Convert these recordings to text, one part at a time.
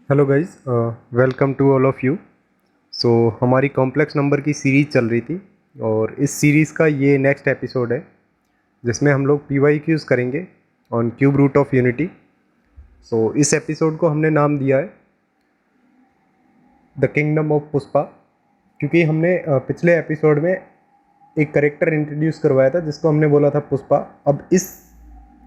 Hello guys, welcome to all of you. So हमारी complex number की series चल रही थी और इस सीरीज़ का ये नेक्स्ट एपिसोड है जिसमें हम लोग PYQs करेंगे on cube root of unity. So इस एपिसोड को हमने नाम दिया है द किंगडम ऑफ पुष्पा, क्योंकि हमने पिछले एपिसोड में एक करेक्टर इंट्रोड्यूस करवाया था जिसको हमने बोला था पुष्पा। अब इस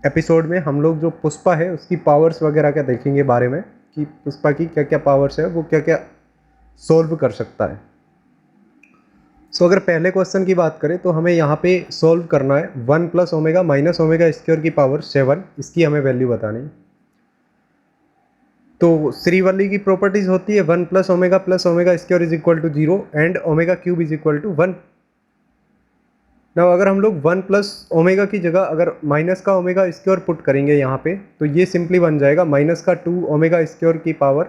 एपिसोड में हम लोग जो पुष्पा है उसकी पावर्स वगैरह क्या देखेंगे बारे में कि पुष्पा की क्या क्या पावर्स है, वो क्या क्या सोल्व कर सकता है। सो अगर पहले क्वेश्चन की बात करें तो हमें यहाँ पे सोल्व करना है 1 plus omega minus omega square की पावर 7, इसकी हमें वैल्यू बतानी है। तो श्रीवल्ली की प्रॉपर्टीज होती है 1 plus omega square is equal to 0 and omega cube is equal to 1। ना अगर हम लोग 1 प्लस ओमेगा की जगह अगर माइनस का ओमेगा स्क्वायर पुट करेंगे यहाँ पे, तो ये सिंपली बन जाएगा माइनस का 2 ओमेगा स्क्वायर की power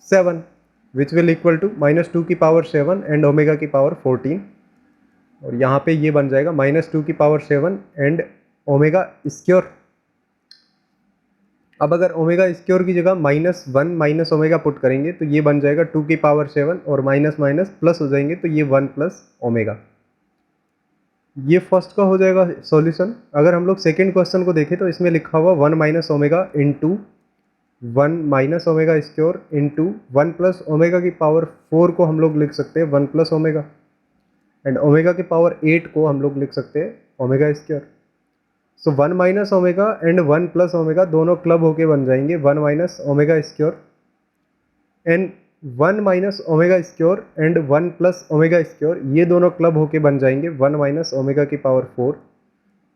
7, which will equal to minus 2 की पावर 7 एंड ओमेगा की पावर 14। और यहाँ पे ये बन जाएगा माइनस 2 की पावर 7 एंड ओमेगा स्क्वायर। अब अगर ओमेगा स्क्वायर की जगह -1 माइनस ओमेगा पुट करेंगे तो ये बन जाएगा 2 की पावर 7 और माइनस माइनस प्लस हो जाएंगे तो ये 1 प्लस ओमेगा। ये फर्स्ट का हो जाएगा सॉल्यूशन। अगर हम लोग सेकेंड क्वेश्चन को देखें तो इसमें लिखा हुआ 1 minus omega into 1 minus omega square into 1 plus omega की पावर 4 को हम लोग लिख सकते हैं 1 प्लस ओमेगा, एंड ओमेगा की पावर 8 को हम लोग लिख सकते हैं omega square. So 1 minus omega and 1 plus omega दोनों क्लब होके बन जाएंगे 1 minus omega square, and 1 minus omega square and 1 plus omega square ये दोनों क्लब होके बन जाएंगे 1 माइनस ओमेगा की power 4,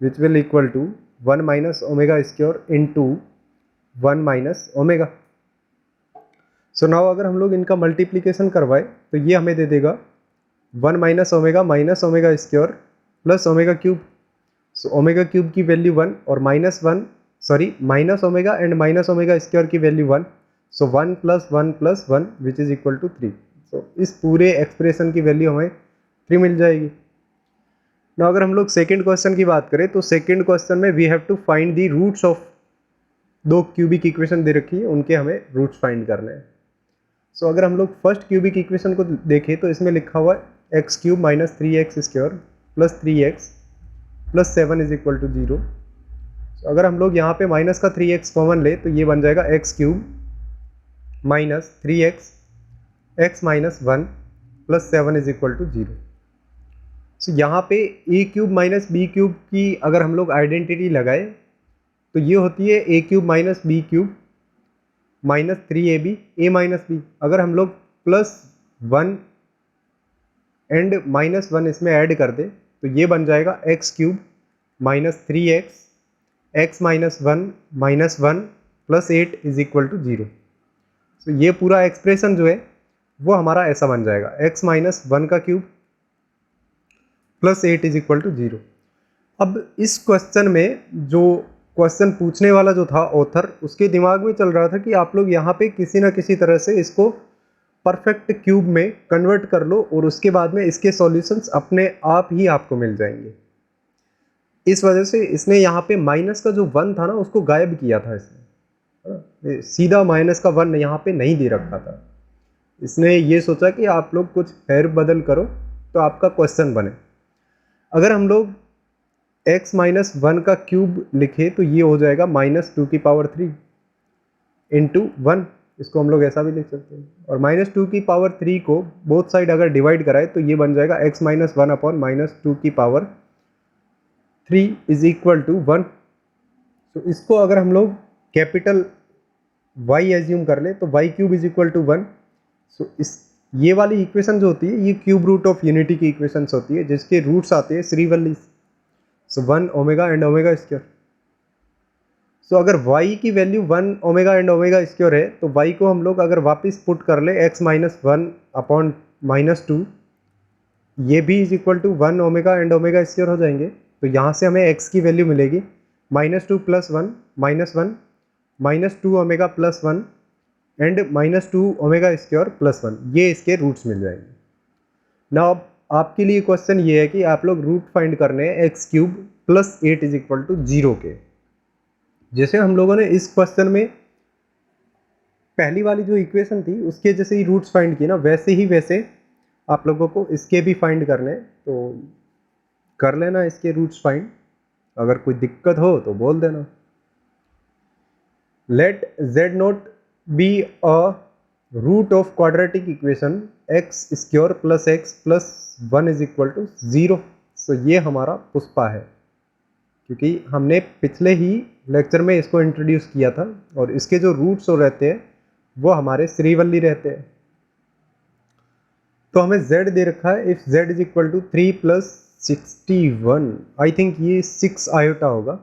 which will equal to 1 minus omega square into 1 minus omega. So now अगर हम लोग इनका मल्टीप्लीकेशन करवाए तो ये हमें दे देगा 1 minus omega square plus omega cube. So omega cube की वैल्यू 1 और minus omega and minus omega square की value 1। So 1 plus 1 which is equal to 3। So इस पूरे एक्सप्रेशन की वैल्यू हमें 3 मिल जाएगी। ना अगर हम लोग सेकेंड क्वेश्चन की बात करें तो सेकेंड क्वेश्चन में we have to find the roots of दो क्यूबिक इक्वेशन दे रखी है, उनके हमें रूट्स फाइंड करने हैं। सो अगर हम लोग फर्स्ट क्यूबिक इक्वेशन को देखें तो इसमें लिखा हुआ है x cube minus 3x square plus 3x plus 7 is equal to 0। अगर हम लोग यहाँ पे माइनस का 3x कॉमन ले तो ये बन जाएगा x cube minus 3x x minus 1 plus 7 is equal to 0। So यहाँ पे a cube minus B cube की अगर हम लोग आइडेंटिटी लगाए तो ये होती है A cube minus B cube minus 3ab A minus B. अगर हम लोग प्लस 1 एंड माइनस 1 इसमें ऐड कर दे तो ये बन जाएगा x cube minus 3x x minus 1 minus 1 plus 8 is equal to 0। तो ये पूरा एक्सप्रेशन जो है वो हमारा ऐसा बन जाएगा एक्स माइनस 1 का cube plus 8 is equal to 0। अब इस क्वेश्चन में जो क्वेश्चन पूछने वाला जो था ऑथर, उसके दिमाग में चल रहा था कि आप लोग यहाँ पे किसी ना किसी तरह से इसको परफेक्ट क्यूब में कन्वर्ट कर लो और उसके बाद में इसके सॉल्यूशंस अपने आप ही आपको मिल जाएंगे। इस वजह से इसने यहाँ पे माइनस का जो 1 था ना उसको गायब किया था इसने, सीधा माइनस का 1 यहाँ पे नहीं दे रखा था। इसने ये सोचा कि आप लोग कुछ फेर बदल करो तो आपका क्वेश्चन बने। अगर हम लोग x माइनस 1 का क्यूब लिखे तो ये हो जाएगा माइनस 2 की पावर 3 इंटू 1, इसको हम लोग ऐसा भी लिख सकते हैं। और माइनस 2 की पावर 3 को बोथ साइड अगर डिवाइड कराए तो ये बन जाएगा x माइनस 1 अपॉन माइनस 2 की पावर 3 इज इक्वल टू 1। तो इसको अगर हम लोग कैपिटल y एज्यूम कर ले तो y cube is equal to 1। So इस ये वाली इक्वेशन जो होती है ये क्यूब रूट ऑफ यूनिटी की इक्वेशंस होती है जिसके रूट्स आते हैं Srivalli. So 1 omega and omega square. So अगर y की value 1 omega and omega square है तो y को हम लोग अगर वापस पुट कर ले x माइनस 1 अपॉन माइनस 2, ये भी is equal to 1 omega and omega square हो जाएंगे। तो यहाँ से हमें x की वैल्यू मिलेगी minus 2 plus 1 minus 1 minus 2 omega plus 1 and minus 2 omega square plus 1, ये इसके रूट्स मिल जाएंगे। ना अब आपके लिए क्वेश्चन ये है कि आप लोग रूट फाइंड करने हैं x cube plus 8 is equal to 0 के। जैसे हम लोगों ने इस क्वेश्चन में पहली वाली जो इक्वेशन थी उसके जैसे ही रूट्स फाइंड किए ना, वैसे आप लोगों को इसके भी फाइंड करने, तो कर लेना इसके रूट्स फाइंड। अगर कोई दिक्कत हो तो बोल देना। Let z not be a root of quadratic equation x square plus x plus 1 is equal to 0। So ये हमारा पुष्पा है, क्योंकि हमने पिछले ही लेक्चर में इसको इंट्रोड्यूस किया था, और इसके जो रूट्स हो रहते हैं वो हमारे श्रीवल्ली रहते हैं। तो हमें z दे रखा है, if z is equal to 3 प्लस 61, आई थिंक ये 6 आयोटा होगा,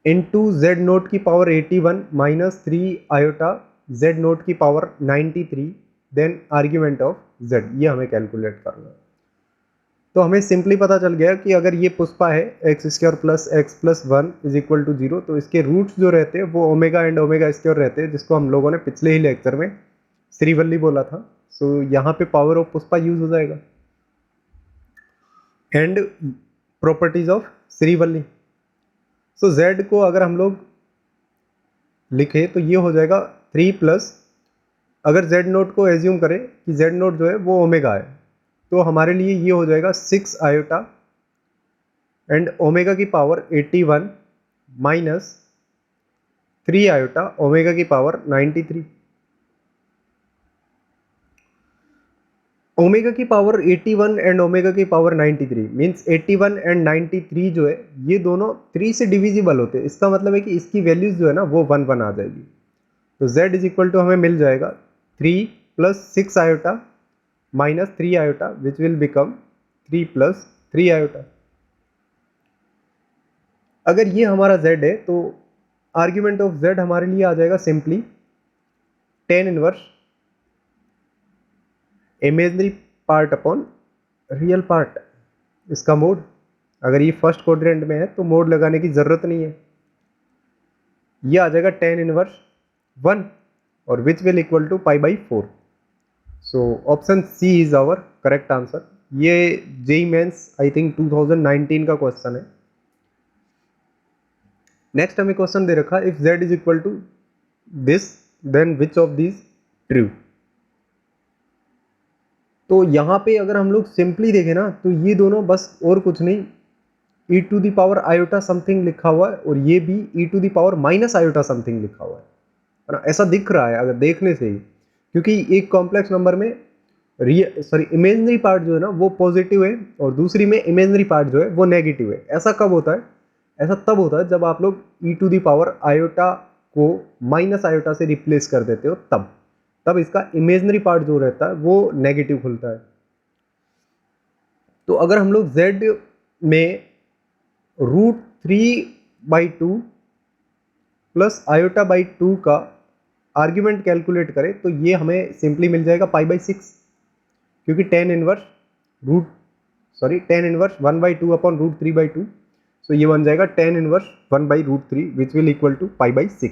इनटू z नोट की power 81 minus 3 iota z naught की power 93, then argument of z, ये हमें कैलकुलेट करना है। तो हमें सिंपली पता चल गया कि अगर ये पुष्पा है x square plus x plus 1 is equal to 0, तो इसके रूट्स जो रहते हैं वो ओमेगा एंड ओमेगा स्क्वायर रहते हैं, जिसको हम लोगों ने पिछले ही लेक्चर में श्रीवल्ली बोला था। सो यहाँ पे पावर ऑफ पुष्पा यूज हो जाएगा and properties of Srivalli. So z को अगर हम लोग लिखे तो ये हो जाएगा 3 प्लस, अगर z नोट को एज्यूम करें कि z नोट जो है वो ओमेगा है, तो हमारे लिए ये हो जाएगा 6 आयोटा एंड ओमेगा की पावर 81 माइनस 3 आयोटा ओमेगा की पावर 93। ओमेगा की पावर 81 एंड ओमेगा की पावर 93 मीन्स 81 एंड 93 जो है ये दोनों 3 से डिविजिबल होते हैं। इसका मतलब है कि इसकी वैल्यूज जो है ना वो 1 1 आ जाएगी। तो z इज इक्वल टू हमें मिल जाएगा 3 plus 6 iota minus 3 iota which will become 3 plus 3 iota. अगर ये हमारा z है तो आर्ग्यूमेंट ऑफ z हमारे लिए आ जाएगा simply tan inverse imaginary part upon real part, इसका मोड। अगर ये फर्स्ट क्वाड्रेंट में है तो मोड लगाने की जरूरत नहीं है, ये आ जाएगा tan इनवर्स 1 और which will equal to pi by 4। So option C is our correct answer. ये जेई मेंस आई थिंक 2019 का क्वेश्चन है। नेक्स्ट हमें क्वेश्चन दे रखा, if z is equal to this then which of this true. तो यहाँ पे अगर हम लोग सिंपली देखें ना तो ये दोनों बस और कुछ नहीं, e to the power iota something लिखा हुआ है और ये भी e to the power minus iota something लिखा हुआ है ना, ऐसा दिख रहा है अगर देखने से ही, क्योंकि एक कॉम्प्लेक्स नंबर में इमेजनरी पार्ट जो है ना वो पॉजिटिव है और दूसरी में इमेजनरी पार्ट जो है वो नेगेटिव है। ऐसा कब होता है? ऐसा तब होता है जब आप लोग e to the power iota को माइनस आयोटा से रिप्लेस कर देते हो, तब इसका इमेजनरी पार्ट जो रहता है वो नेगेटिव खुलता है। तो अगर हम लोग z में √3/2 प्लस आयोटा बाई 2 का आर्ग्यूमेंट कैलकुलेट करें तो ये हमें सिंपली मिल जाएगा π/6, क्योंकि tan इनवर्स 1/2 अपॉन √3/2, सो ये बन जाएगा tan inverse 1/√3 which will equal to π/6।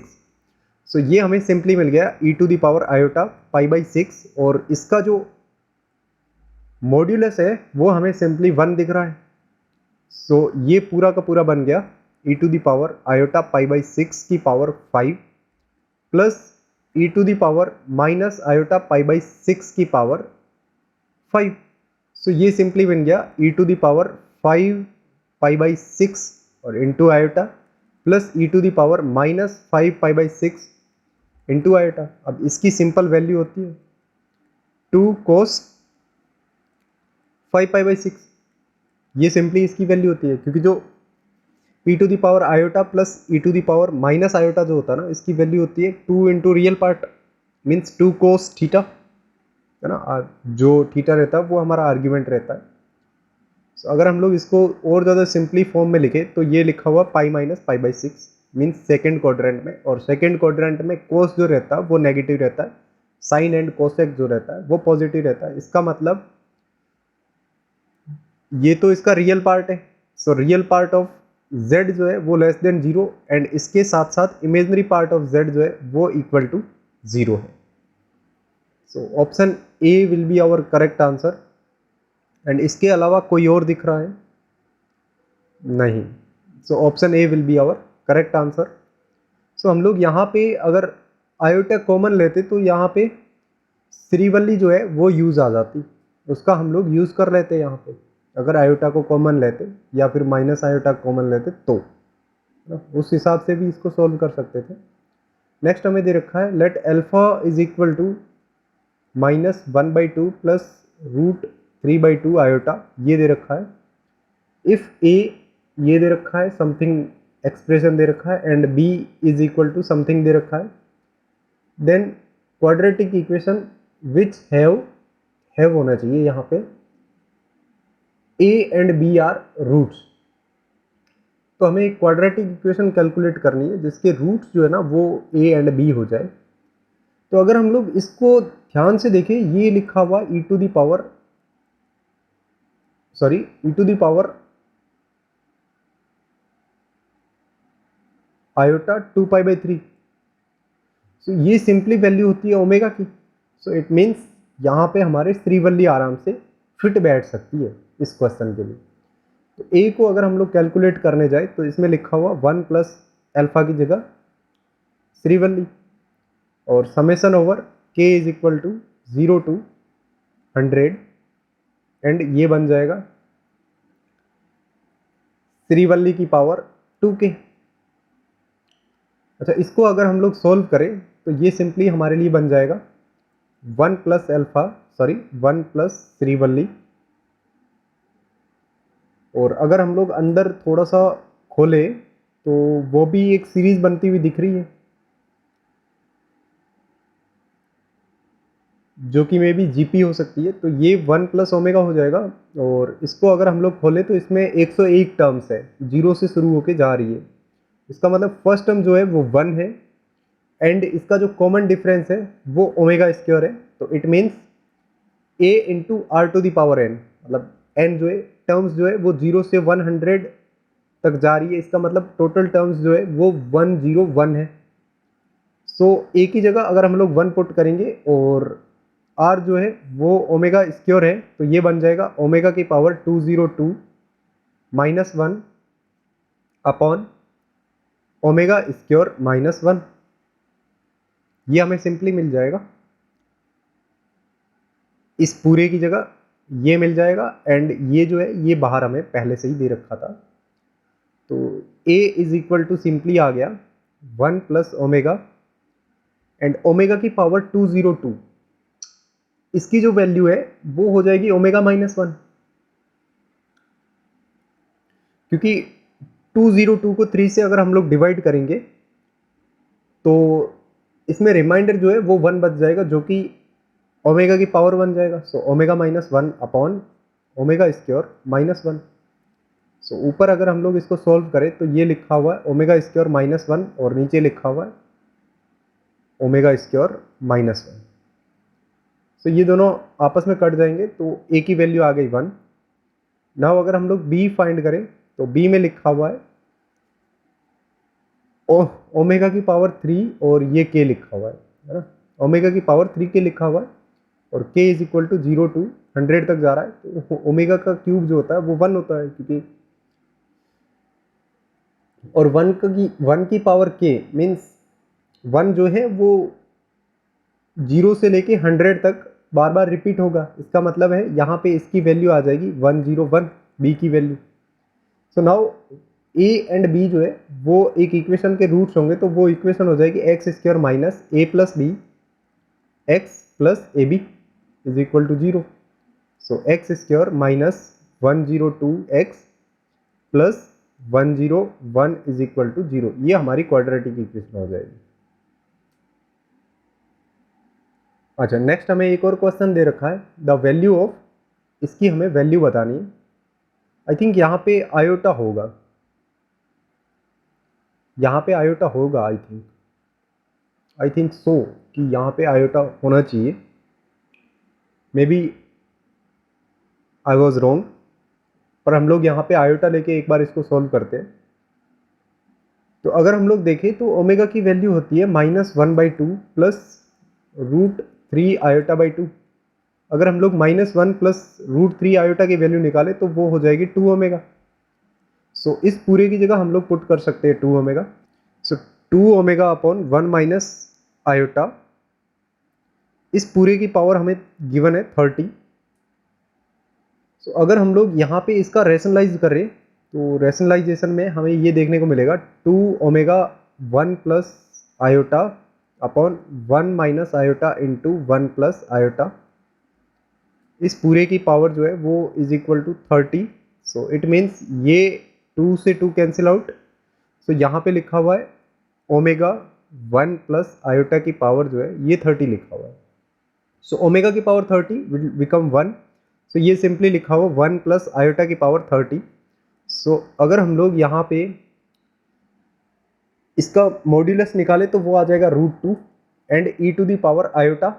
So ये हमें सिंपली मिल गया e to the power iota π/6 और इसका जो मॉड्यूलस है वो हमें सिंपली 1 दिख रहा है। सो ये पूरा का पूरा बन गया e to the power iota π/6 की power 5 plus e to the power minus iota π/6 की पावर 5। सो ये सिंपली बन गया e टू दी पावर 5 π/6 और into iota plus e to the power minus 5 π/6 into iota. अब इसकी सिंपल वैल्यू होती है 2 cos 5 π/6, ये सिंपली इसकी वैल्यू होती है, क्योंकि जो e to the power iota plus e to the power minus iota जो होता है ना इसकी वैल्यू होती है 2 into real part means 2 cos theta, है ना, जो थीटा रहता है वो हमारा आर्ग्यूमेंट रहता है। so, अगर हम लोग इसको और ज़्यादा सिंपली फॉर्म में लिखे तो ये लिखा हुआ pi minus π/6 means second quadrant में, और सेकेंड क्वाड्रेंट में कोस जो रहता है वो नेगेटिव रहता है, साइन एंड कोसेक जो रहता है वो पॉजिटिव रहता है। इसका मतलब ये तो इसका रियल पार्ट है, so real part of z जो है वो लेस देन 0 एंड इसके साथ साथ इमेजनरी पार्ट ऑफ z जो है वो इक्वल टू 0 है। So option A will be our correct answer. And इसके अलावा कोई और दिख रहा है? नहीं। So option A will be our correct answer. So हम लोग यहाँ पे अगर आयोटा कॉमन लेते तो यहाँ पे श्रीवल्ली जो है वो यूज़ आ जाती, उसका हम लोग यूज़ कर लेते यहाँ पे, अगर आयोटा को कॉमन लेते या फिर माइनस आयोटा कॉमन लेते तो उस हिसाब से भी इसको सॉल्व कर सकते थे। नेक्स्ट हमें दे रखा है let alpha is equal to -1/2 plus √3/2 iota, ये दे रखा है। इफ ए ये दे रखा है, समथिंग एक्सप्रेशन दे रखा है, and b is equal to something दे रखा है, then quadratic equation which have होना चाहिए यहाँ पे a and b are roots. तो हमें एक क्वाड्रेटिक इक्वेशन कैलकुलेट करनी है जिसके रूट्स जो है ना वो ए एंड बी हो जाए। तो अगर हम लोग इसको ध्यान से देखें, ये लिखा हुआ e to the power iota 2π/3, so ये सिंपली वैल्यू होती है ओमेगा की। सो इट मीन्स यहाँ पे हमारे श्रीवल्ली आराम से फिट बैठ सकती है इस क्वेश्चन के लिए। तो ए को अगर हम लोग कैलकुलेट करने जाए तो इसमें लिखा हुआ 1 प्लस अल्फा की जगह श्रीवल्ली, और summation over k is equal to 0 to 100, and ये बन जाएगा श्रीवल्ली की पावर 2k। अच्छा, इसको अगर हम लोग सोल्व करें तो ये सिंपली हमारे लिए बन जाएगा 1 प्लस श्रीवल्ली, और अगर हम लोग अंदर थोड़ा सा खोले तो वो भी एक सीरीज बनती हुई दिख रही है जो कि मे बी जीपी हो सकती है। तो ये 1 प्लस ओमेगा हो जाएगा, और इसको अगर हम लोग खोले तो इसमें 101 टर्म्स है, 0 से शुरू होके जा रही है। इसका मतलब फर्स्ट टर्म जो है वो 1 है, एंड इसका जो कॉमन डिफरेंस है वो ओमेगा स्क्वायर है। तो it means a into r to the power n, मतलब n जो है टर्म्स जो है वो 0 से 100 तक जा रही है। इसका मतलब टोटल टर्म्स जो है वो 101 है। सो a की जगह अगर हम लोग 1 पुट करेंगे और r जो है वो ओमेगा स्क्वायर है, तो ये बन जाएगा ओमेगा की पावर 202 -1 अपॉन ओमेगा स्क्वायर -1। ये हमें सिंपली मिल जाएगा, इस पूरे की जगह ये मिल जाएगा, एंड ये जो है ये बाहर हमें पहले से ही दे रखा था। तो a is equal to simply आ गया 1 प्लस ओमेगा, एंड ओमेगा की पावर 202, इसकी जो वैल्यू है वो हो जाएगी ओमेगा -1, क्योंकि 202 को 3 से अगर हम लोग डिवाइड करेंगे तो इसमें रिमाइंडर जो है वो 1 बच जाएगा, जो कि ओमेगा की पावर बन जाएगा। So omega -1 upon omega square -1। सो ऊपर अगर हम लोग इसको सॉल्व करें तो ये लिखा हुआ है ओमेगा स्क्वायर -1, और नीचे लिखा हुआ है ओमेगा स्क्वायर -1। सो ये दोनों आपस में कट जाएंगे, तो a की वैल्यू आ गई 1। नाउ अगर हम लोग b फाइंड करें तो b में लिखा हुआ है ओमेगा की पावर 3, और ये k लिखा हुआ है ना, ओमेगा की पावर 3k लिखा हुआ है, और k is equal to 0 to 100 तक जा रहा है। तो ओमेगा का क्यूब जो होता है वो 1 होता है, क्योंकि और 1 की पावर k मीन्स 1 जो है वो 0 से लेके 100 तक बार बार रिपीट होगा। इसका मतलब है यहाँ पे इसकी वैल्यू आ जाएगी 101, b की value. So now a and b जो है वो एक इक्वेशन के रूट्स होंगे, तो वो इक्वेशन हो जाएगी x square minus a plus b x plus a b is equal to 0। So x square minus 102x plus 101 is equal to 0, ये हमारी क्वाड्रेटिक इक्वेशन हो जाएगी। अच्छा, नेक्स्ट हमें एक और क्वेश्चन दे रखा है द वैल्यू ऑफ, इसकी हमें वैल्यू बतानी है। आई थिंक यहाँ पे आयोटा होगा, यहाँ पे आयोटा होगा, आई थिंक सो कि यहाँ पे आयोटा होना चाहिए। Maybe I was wrong, पर हम लोग यहाँ पे आयोटा लेके एक बार इसको सॉल्व करते हैं। तो अगर हम लोग देखें तो ओमेगा की वैल्यू होती है -1/2 प्लस √3 आयोटा बाई 2। अगर हम लोग -1 प्लस √3 आयोटा की वैल्यू निकाले तो वो हो जाएगी 2 ओमेगा। सो इस पूरे की जगह हम लोग पुट कर सकते हैं 2 ओमेगा। सो 2 ओमेगा अपॉन 1 माइनस आयोटा, इस पूरे की पावर हमें गिवन है 30। तो अगर हम लोग यहाँ पे इसका रैशनलाइज करें तो रैशनलाइजेशन में हमें ये देखने को मिलेगा 2 omega 1 plus iota upon 1 minus iota into 1 plus iota, इस पूरे की पावर जो है वो is equal to 30। So it means ये 2 से 2 कैंसिल आउट। सो यहाँ पे लिखा हुआ है ओमेगा 1 प्लस आयोटा की पावर जो है ये 30 लिखा हुआ है। सो ओमेगा की पावर 30 विल बिकम 1। सो ये सिंपली लिखा हुआ 1 प्लस आयोटा की पावर 30। सो अगर हम लोग यहाँ पे इसका मॉड्यूलस निकाले तो वो आ जाएगा √2 and e to the power iota,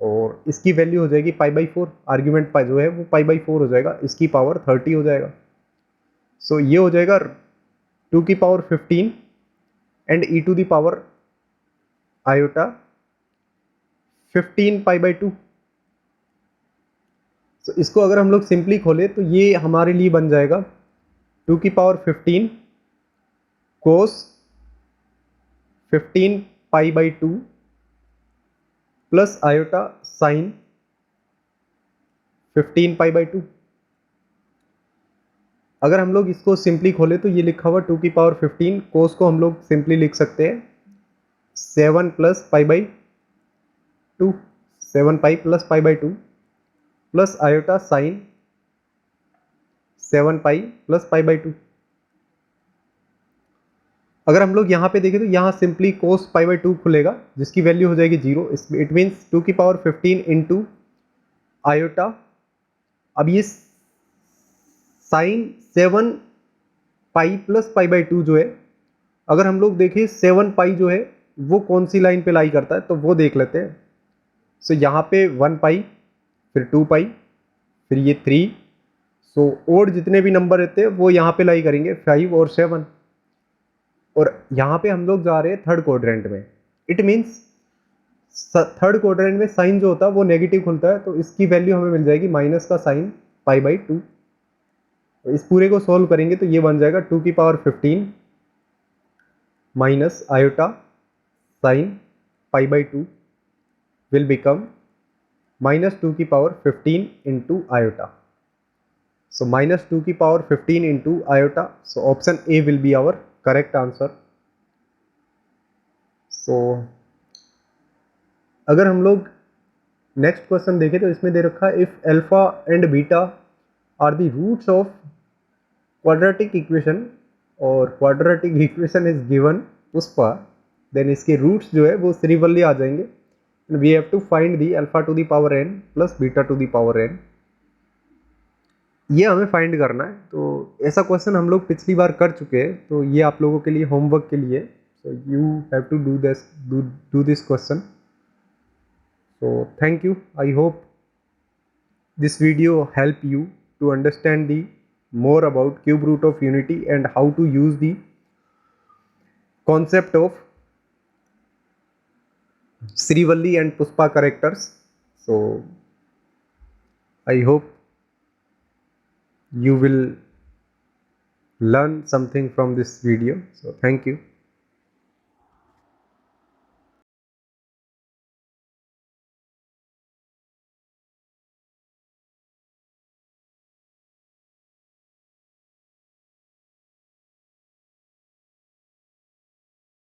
और इसकी वैल्यू हो जाएगी π/4। आर्ग्यूमेंट जो है वो π/4 हो जाएगा, इसकी पावर 30 हो जाएगा। सो ये हो जाएगा 2 की power 15 and e to the power iota 15 π/2। तो इसको अगर हम लोग सिंपली खोले तो ये हमारे लिए बन जाएगा 2 की पावर 15 कोस 15 π/2 प्लस आयोटा साइन 15 π/2। अगर हम लोग इसको सिंपली खोले तो ये लिखा हुआ 2 की पावर 15 कोस को हम लोग सिंपली लिख सकते हैं 7 plus π/2, 7 pi plus π/2 plus iota sine 7 pi plus π/2। अगर हम लोग यहाँ पे देखें तो यहाँ सिंपली कोस π/2 खुलेगा जिसकी वैल्यू हो जाएगी 0। इट मीन्स 2 की पावर 15 इंटू आयोटा, अब ये साइन 7 पाई प्लस π/2 जो है, अगर हम लोग देखें 7 पाई जो है वो कौन सी लाइन पे लाई करता है तो वो देख लेते हैं। सो यहाँ पे 1 पाई, फिर 2 पाई, फिर ये 3। सो और जितने भी नंबर रहते हैं वो यहाँ पे लाई करेंगे 5 और 7, और यहाँ पे हम लोग जा रहे हैं थर्ड क्वाड्रेंट में। इट मीन्स थर्ड क्वाड्रेंट में साइन जो होता है वो नेगेटिव खुलता है, तो इसकी वैल्यू हमें मिल जाएगी माइनस का साइन π/2। तो इस पूरे को सॉल्व करेंगे तो ये बन जाएगा 2 की power 15 minus iota sine π/2 will become -2 की पावर 15 इंटू आयोटा। So -2 की power 15 into iota. So option A will be our correct answer. So अगर हम लोग नेक्स्ट क्वेश्चन देखें तो इसमें दे रखा है if alpha and beta are the roots of quadratic equation, और quadratic equation is given Pushpa, then इसके रूट्स जो है वो श्रीवल्ली आ जाएंगे। We have to find the alpha to the power n plus beta to the power n, ये हमें find करना है। तो ऐसा क्वेश्चन हम लोग पिछली बार कर चुके हैं, तो ये आप लोगों के लिए होमवर्क के लिए, so you have to do this question. So thank you. I hope this video help you to understand the more about cube root of unity and how to use the concept of Srivalli and Pushpa characters. So I hope you will learn something from this video. So thank you.